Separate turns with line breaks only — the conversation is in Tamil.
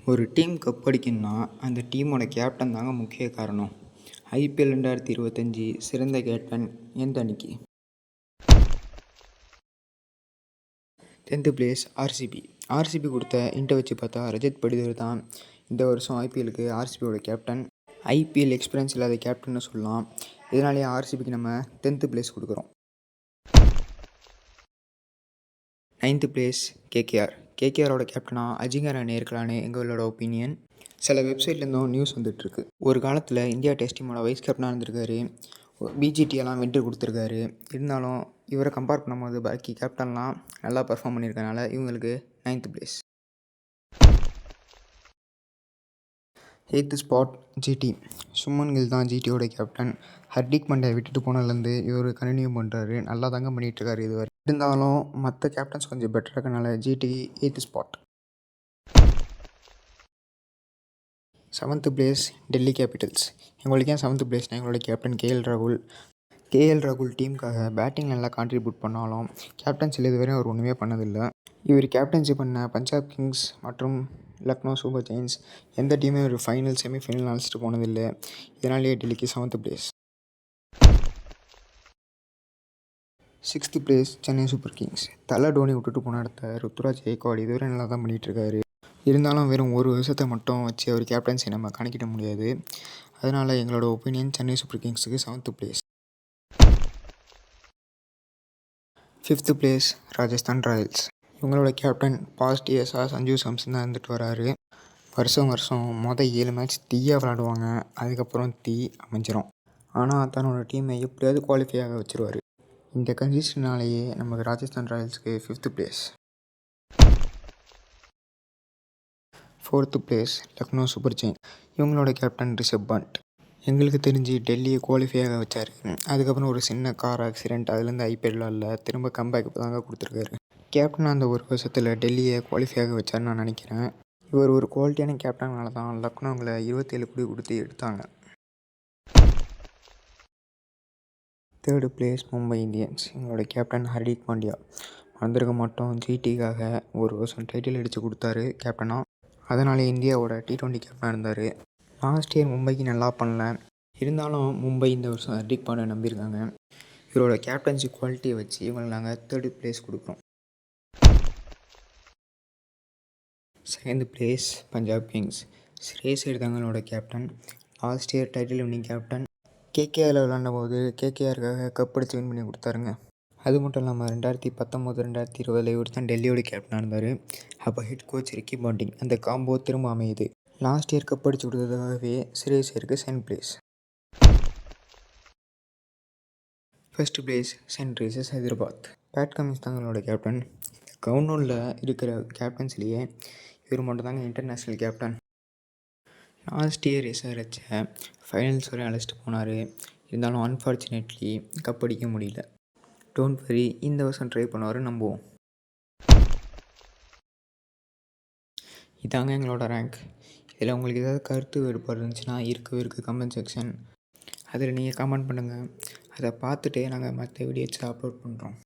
ஒரு டீம் கப் அடிக்கணும்னா அந்த டீமோட கேப்டன் தாங்க முக்கிய காரணம். ஐபிஎல் 2025 சிறந்த கேப்டன் எந்த அணிக்கு? 10th place RCB. ஆர்சிபி கொடுத்த இன்ட்டை வச்சு பார்த்தா ரஜத் படிதர் தான் இந்த வருஷம் ஐபிஎலுக்கு ஆர்சிபியோட கேப்டன். ஐபிஎல் எக்ஸ்பீரியன்ஸ் இல்லாத கேப்டன்னு சொல்லலாம். இதனாலேயே ஆர்சிபிக்கு நம்ம 10th பிளேஸ் கொடுக்குறோம். 9th place KKR. கேகேஆரோட கேப்டனாக அஜிங்கர் அணி இருக்கலான்னு எங்களோட ஒப்பீனியன். சில வெப்சைட்லேருந்தும் நியூஸ் வந்துட்டுருக்கு. ஒரு காலத்தில் இந்தியா டெஸ்ட் டீமோட வைஸ் கேப்டனாக இருந்திருக்காரு. பிஜிடியெல்லாம் வென்று கொடுத்துருக்காரு. இருந்தாலும் இவரை கம்பேர் பண்ணும்போது பாக்கி கேப்டன்லாம் நல்லா பர்ஃபார்ம் பண்ணியிருக்கனால இவங்களுக்கு 9th place. 8th spot GT. Shubman Gill தான் ஜிடியோட கேப்டன். ஹர்திக் பாண்டியா விட்டுட்டு போனதுலேருந்து இவர் கண்டினியூ பண்ணுறாரு. நல்லா தாங்க பண்ணிகிட்ருக்காரு இதுவரை. இருந்தாலும் மற்ற கேப்டன்ஸ் கொஞ்சம் பெட்டராக இருக்கனால GT 8th spot. 7th place Delhi capitals. எங்களுக்கு ஏன் 7th பிளேஸ்னால் எங்களோட கேப்டன் கேஎல் ராகுல் டீமுக்காக பேட்டிங் நல்லா கான்ட்ரிபியூட் பண்ணாலும் கேப்டன்சியில் இதுவரையும் அவர் ஒன்றுமே பண்ணதில்லை. இவர் கேப்டன்சி பண்ண பஞ்சாப் கிங்ஸ் மற்றும் லக்னோ சூப்பர் ஜெயின்ஸ் எந்த டீமே ஒரு ஃபைனல் செமிஃபைனல் அழைச்சிட்டு போனதில்லை. இதனாலேயே டெல்லிக்கு 7th place. 6th place Chennai super Kings. தலை டோனி விட்டுட்டு போன இடத்த ருத்துராஜ் கெய்க்வாட் இதுவரை நல்லா தான் பண்ணிகிட்ருக்காரு. இருந்தாலும் வெறும் ஒரு வருஷத்தை மட்டும் வச்சு அவர் கேப்டன்சி நம்ம கணக்கிட முடியாது. அதனால் எங்களோட ஒப்பீனியன் சென்னை சூப்பர் கிங்ஸுக்கு 7th place. 5th place Rajasthan Royals. இவங்களோட கேப்டன் பாஸ்ட் இயர்ஸாக சஞ்சு சாம்சன் தான் இருந்துட்டு வராரு. வருஷம் 7 மேட்ச் தீயாக விளாடுவாங்க. அதுக்கப்புறம் தீ அமைஞ்சிரும். ஆனால் தன்னோட டீமை எப்படியாவது குவாலிஃபை ஆக வச்சுருவார். இந்த கன்சிஸ்டன்ட்னாலேயே நமக்கு ராஜஸ்தான் ராயல்ஸுக்கு 5th place. 4th place Lucknow super giants. இவங்களோட கேப்டன் ரிஷப் பண்ட். எங்களுக்கு தெரிஞ்சு டெல்லியை குவாலிஃபை ஆக வச்சார். அதுக்கப்புறம் ஒரு சின்ன கார் ஆக்சிடெண்ட், அதுலேருந்து ஐபிஎல் இல்லை, திரும்ப கம்பேக் தாங்க கொடுத்துருக்காரு. கேப்டன் அந்த ஒரு வருஷத்தில் டெல்லியை குவாலிஃபை ஆக வச்சார்னு நான் நினைக்கிறேன். இவர் ஒரு குவாலிட்டியான கேப்டனால தான் லக்னோவில் 27 கோடி கொடுத்து எடுத்தாங்க. 3rd place Mumbai Indians. எங்களோட கேப்டன் ஹர்திக் பாண்டியா. மறந்துருக்க மாட்டோம், ஜிடிக்காக ஒரு வருஷம் டைட்டில் அடித்து கொடுத்தாரு கேப்டனாக. அதனாலே இந்தியாவோட T20 கேப்டனாக இருந்தார். லாஸ்ட் இயர் மும்பைக்கு நல்லா பண்ணல. இருந்தாலும் மும்பை இந்த வருஷம் ஹர்திக் பாண்டியா நம்பியிருக்காங்க. இவரோட கேப்டன்சி குவாலிட்டியை வச்சு இவங்களுக்கு நாங்கள் 3rd பிளேஸ் கொடுக்குறோம். 2nd place Punjab kings. Shreyas Iyer தாங்களோட captain. Last year title winning captain. கேகேஆரில் விளாண்ட போது கேகேஆருக்காக கப் அடித்து வின் பண்ணி கொடுத்தாருங்க. அது மட்டும் இல்லாமல் 2019, 2020 இவர் தான் டெல்லியோட கேப்டனாக இருந்தார். அப்போ ஹெட் கோச் ரிக்கி பாண்டிங். அந்த காம்போ திரும்ப அமையுது. லாஸ்ட் இயர் கப் அடிச்சு கொடுத்ததுக்காகவே ஸ்ரேயஸ் ஐயருக்கு 2nd place. 1st place Sunrisers Hyderabad. Pat Cummins தாங்களோட கேப்டன். கவுண்டவுனில் இருக்கிற கேப்டன்ஸ்லேயே இவர் மட்டும் தாங்க இன்டர்நேஷ்னல் கேப்டன். லாஸ்ட் இயர் எஸ்ஆர்ஹெச்சை ஃபைனல்ஸ் வரை அழைச்சிட்டு போனார். இருந்தாலும் அன்ஃபார்ச்சுனேட்லி கப் அடிக்க முடியல. டோன்ட் வரி, இந்த வருஷம் ட்ரை பண்ணுவார், நம்புவோம். இதாங்க எங்களோட ரேங்க். இதில் உங்களுக்கு ஏதாவது கருத்து வேறுபாடு இருந்துச்சுன்னா இருக்குது கமெண்ட் செக்ஷன். அதில் நீங்கள் கமெண்ட் பண்ணுங்கள். அதை பார்த்துட்டு நாங்கள் மற்ற வீடியோஸை அப்லோட் பண்ணுறோம்.